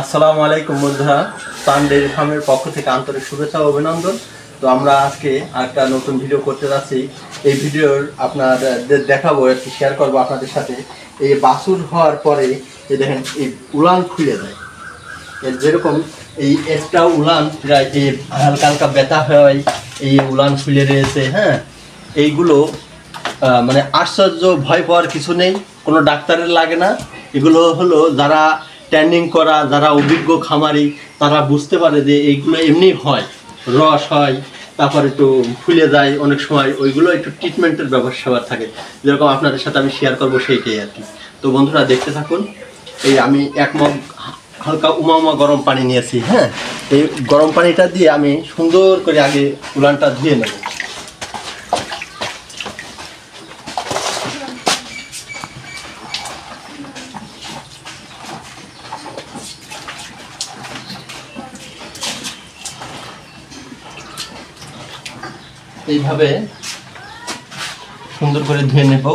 আসসালামু আলাইকুম বন্ধুরা, সান ডেইরি ফার্মের পক্ষ থেকে আন্তরিক শুভেচ্ছা ও অভিনন্দন। তো আমরা আজকে একটা নতুন ভিডিও করতে যাচ্ছি। এই ভিডিওর আপনাদের দেখাবো, একটু শেয়ার করবো আপনাদের সাথে। এই বাছুর হওয়ার পরে এই দেখেন এই উলান খুলে যায়, যেরকম এই একটা উলান প্রায় এই হালকা হালকা ব্যথা হয়, এই উলান খুলে রয়েছে। হ্যাঁ, এইগুলো মানে আশ্চর্য, ভয় পাওয়ার কিছু নেই, কোনো ডাক্তারের লাগে না। এগুলো হলো যারা ট্রেনিং করা, যারা অভিজ্ঞ খামারি, তারা বুঝতে পারে যে এইগুলো এমনি হয়, রস হয়, তারপর একটু ফুলে যায় অনেক সময়, ওইগুলো একটু ট্রিটমেন্টের ব্যবস্থা থাকে, যেরকম আপনাদের সাথে আমি শেয়ার করবো সেইটাই আর কি। তো বন্ধুরা দেখতে থাকুন। এই আমি এক মগ হালকা উমা গরম পানি নিয়েছি। হ্যাঁ, এই গরম পানিটা দিয়ে আমি সুন্দর করে আগে উলানটা ধুয়ে নেব। এইভাবে সুন্দর করে ধুয়ে নেব।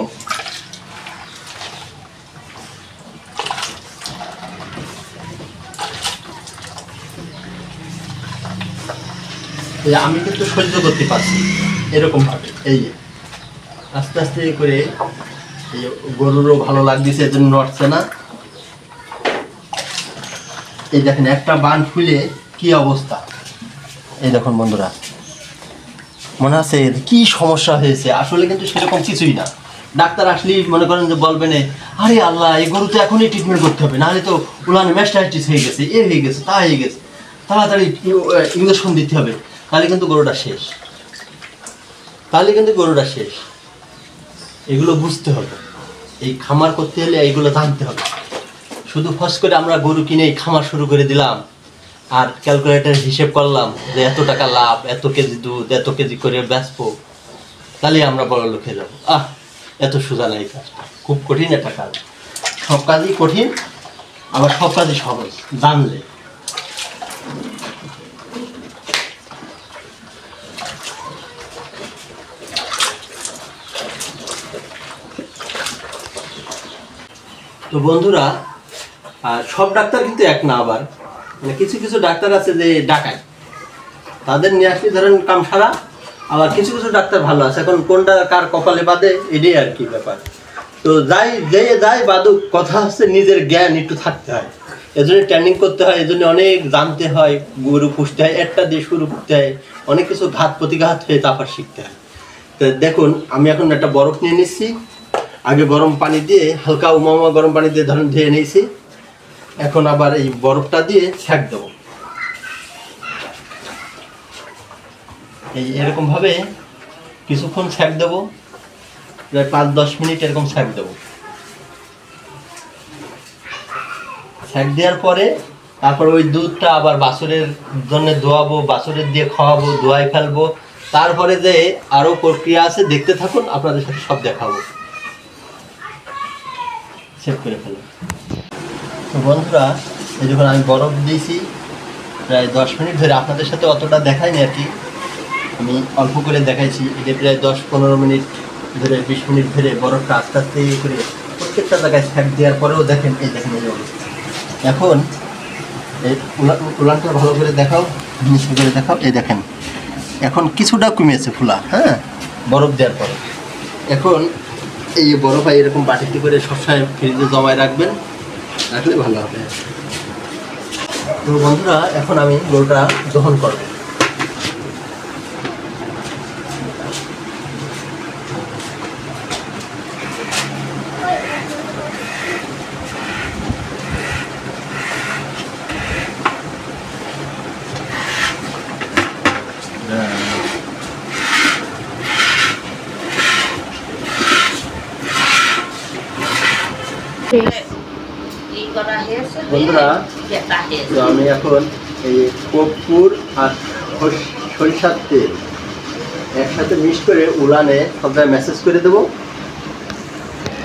আমি কিন্তু সহ্য করতে পারছি এরকম ভাবে, এই যে আস্তে আস্তে করে এই গরুরও ভালো লাগতেছে, এজন্য নড়ছে না। এই দেখেন একটা বান ফুলে কি অবস্থা, এই দেখুন বন্ধুরা, মনে আছে কি সমস্যা হয়েছে। আসলে কিন্তু সেরকম কিছুই না। ডাক্তার আসলেই মনে করেন যে বলবেন আরে আল্লাহ, এই গরু তো এখনই ট্রিটমেন্ট করতে হবে, নাহলে তো উলানে ম্যাস্টাইটিস হয়ে গেছে, এ হয়ে গেছে, তা হয়ে গেছে, তাড়াতাড়ি ইঞ্জেকশন দিতে হবে, তাহলে কিন্তু গরুটা শেষ, এগুলো বুঝতে হবে। এই খামার করতে হলে এইগুলো জানতে হবে। শুধু ফস করে আমরা গরু কিনে খামার শুরু করে দিলাম আর ক্যালকুলেটর হিসেব করলাম যে এত টাকা লাভ, এত কেজি দুধ, এত কেজি করে বেচবো, তাহলে আমরা বড় লোক হয়ে যাবো। এত সোজা না, এই কাজটা খুব কঠিন একটা কাজ। সব কাজই কঠিন, আবার সব কাজই সহজ জানলে। তো বন্ধুরা, সব ডাক্তার কিন্তু এক না, আবার মানে কিছু কিছু ডাক্তার আছে যে ডাকায়, তাদের নিয়ে আসলে ধরেন কাম সারা। আবার কিছু কিছু ডাক্তার ভালো আছে, এখন কোনটা কার কপালে বাদে এটাই আর কি ব্যাপার। তো যাই বাদুক, কথা হচ্ছে নিজের জ্ঞান একটু থাকতে হয়, এজন্য ট্রেনিং করতে হয়, এজন্য অনেক জানতে হয়, গরু পুষতে হয়, একটা দিয়ে শুরু করতে হয়, অনেক কিছু ঘাত প্রতিঘাত হয়ে তারপর শিখতে হয়। তো দেখুন, আমি এখন একটা বরফ নিয়ে নিচ্ছি, আগে গরম পানি দিয়ে হালকা উমা গরম পানি দিয়ে ধরেন ধুয়ে নিয়েছি। এখন আবার এই বরফটা দিয়ে সেঁক দেবো, এই এরকম ভাবে কিছুক্ষণ সেঁক দেবো, প্রায় 5-10 মিনিট এরকম সেঁক দেবো। সেঁক দেওয়ার পরে তারপর ওই দুধটা আবার বাছুরের জন্য দোয়াবো, বাছুরের দিয়ে খাওয়াবো, দোয়াই ফেলবো। তারপরে যে আরো প্রক্রিয়া আছে, দেখতে থাকুন, আপনাদের সাথে সব দেখাবো। সেভ করে ফেলো। তো বন্ধুরা, এই যখন আমি বরফ দিয়েছি প্রায় 10 মিনিট ধরে, আপনাদের সাথে অতটা দেখাইনি আর কি, আমি অল্প করে দেখাইছি। এটা প্রায় 10-15 মিনিট ধরে, 20 মিনিট ধরে বরফটা আস্তে আস্তে করে প্রত্যেকটা জায়গায় সেঁক দেওয়ার পরেও দেখেন এই অবস্থা। এখন এই উলানটা ভালো করে দেখাও, মিষ্টি করে দেখাও। এই দেখেন এখন কিছুটা কমিয়েছে ফুলা। হ্যাঁ, বরফ দেওয়ার পরে এখন এই বরফ এরকম বাটিতে করে সবসময় ফ্রিজে জমায় রাখবেন, রাখলে ভালো হবে। তো বন্ধুরা, এখন আমি গরুটা দহন করবো। বন্ধুরা, তো আমি এখন এই কর্পূর আর সরিষার তেল একসাথে মিক্স করে উলানে সব জায়গায় ম্যাসেজ করে দেবো।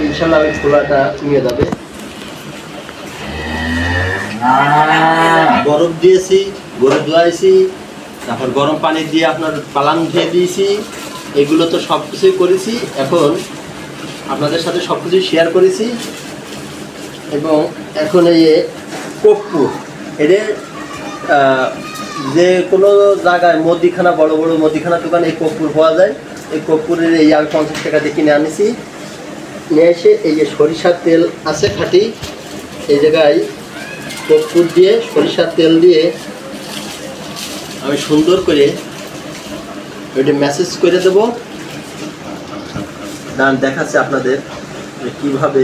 ইনশাল্লাহ ওই খোলাটা কমিয়ে যাবে। বরফ দিয়েছি, গরু ধোয়াইছি, তারপর গরম পানি দিয়ে আপনার পালান ধুয়ে দিয়েছি, এগুলো তো সব কিছুই করেছি। এখন আপনাদের সাথে সব কিছুই শেয়ার করেছি। এবং এখন এই কর্পূর এদের যে কোনো জায়গায় মুদিখানা, বড় বড় মুদিখানা দোকানে এই কর্পূর পাওয়া যায়। এই কর্পূরের এই আমি 50 টাকা দিয়ে কিনে আনিছি। নিয়ে এসে এই যে সরিষার তেল আছে খাঁটি, এই জায়গায় কর্পূর দিয়ে সরিষার তেল দিয়ে আমি সুন্দর করে ওইটা ম্যাসেজ করে দেবো। দান দেখাচ্ছে আপনাদের কিভাবে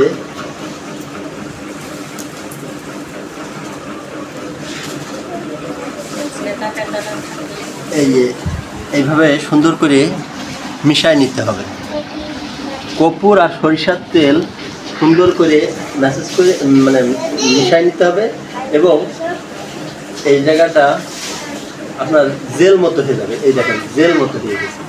এইভাবে সুন্দর করে মিশায় নিতে হবে। কর্পূর আর সরিষার তেল সুন্দর করে ম্যাসেজ করে মানে মিশায় নিতে হবে, এবং এই জায়গাটা আপনার জেল মতো হয়ে যাবে। এই দেখেন জেল মতো হয়ে গেছে।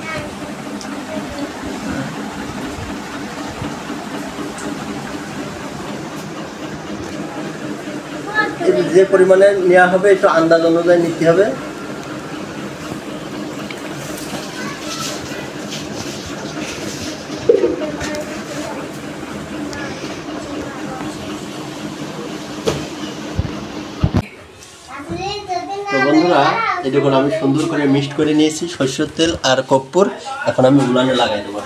যে পরিমাণে নেওয়া হবে একটু আন্দাজ অনুযায়ী নিতে হবে। তো বন্ধুরা, এই দেখুন আমি সুন্দর করে মিক্সড করে নিয়েছি সরষের তেল আর কর্পূর। এখন আমি উলানে লাগাই দেবো।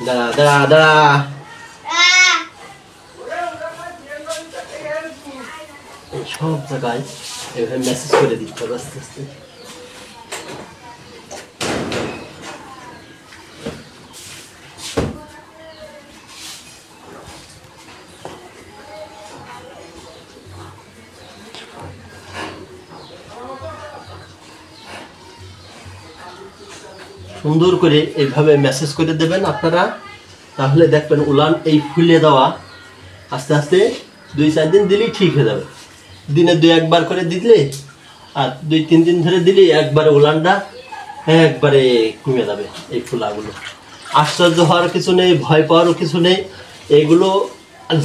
দাঁড়া দাঁড়া দাঁড়া, সব জায়গায় এভাবে মেসেজ করে দিতে হবে আস্তে আস্তে। সুন্দর করে এইভাবে মেসেজ করে দেবেন আপনারা, তাহলে দেখবেন উলান এই ফুলে দেওয়া আস্তে আস্তে 2-4 দিন দিলেই ঠিক হয়ে যাবে। দিনে 2-1 বার করে দিলে আর 2-3 দিন ধরে দিলেই একবারে উলানটা একবারে কমে যাবে। এই ফুলাগুলো আশ্চর্য হওয়ার কিছু নেই, ভয় পাওয়ারও কিছু নেই। এইগুলো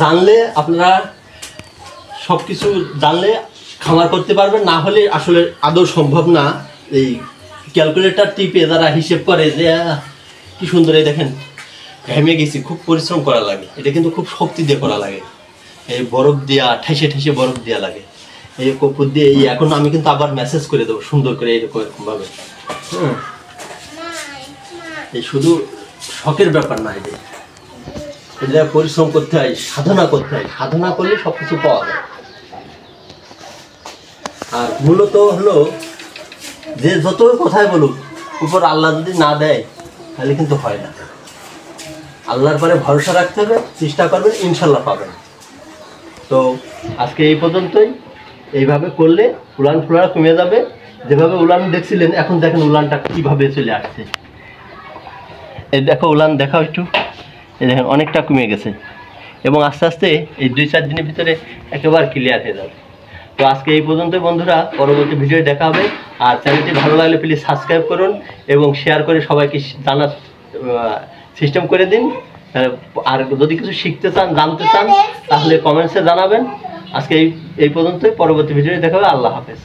জানলে আপনারা সব কিছু জানলে খামার করতে পারবেন, না হলে আসলে আদৌ সম্ভব না। এই ক্যালকুলেটর টিপে যারা হিসেব করে যে কি সুন্দর, এই দেখেন ঘেমে গেছি, খুব পরিশ্রম করা লাগে। এটা কিন্তু খুব শক্তি দিয়ে করা লাগে, এই বরফ দেওয়া, ঠেসে ঠেসে বরফ দেওয়া লাগে। এই কপুর দিয়ে এই এখন আমি কিন্তু আবার মেসেজ করে দেবো সুন্দর করে এরকমভাবে। এই শুধু শখের ব্যাপার না, এটা পরিশ্রম করতে হয়, সাধনা করতে হয়। সাধনা করলে সব কিছু পাওয়া যায়। আর মূলত হলো যে যত কথাই বলুক, উপর আল্লাহ যদি না দেয় তাহলে কিন্তু হয় না। আল্লাহর পরে ভরসা রাখতে হবে, চেষ্টা করবেন, ইনশাল্লাহ পাবেন। তো আজকে এই পর্যন্তই। এইভাবে করলে উলান ফুলা কমে যাবে। যেভাবে উলান দেখছিলেন, এখন দেখেন উলানটা কীভাবে চলে আসছে। এই দেখো উলান দেখাও একটু, এই দেখেন অনেকটা কমে গেছে, এবং আস্তে আস্তে এই 2-4 দিনের ভিতরে একেবারে ক্লিয়ার হয়ে যাবে। তো আজকে এই পর্যন্তই বন্ধুরা, পরবর্তী ভিডিও দেখা হবে। আর চ্যানেলটি ভালো লাগলে প্লিজ সাবস্ক্রাইব করুন এবং শেয়ার করে সবাইকে জানার সিস্টেম করে দিন। আর যদি কিছু শিখতে চান, জানতে চান, তাহলে কমেন্টসে জানাবেন। আজকে এই পর্যন্তই, পরবর্তী ভিডিও দেখা হবে। আল্লাহ হাফেজ।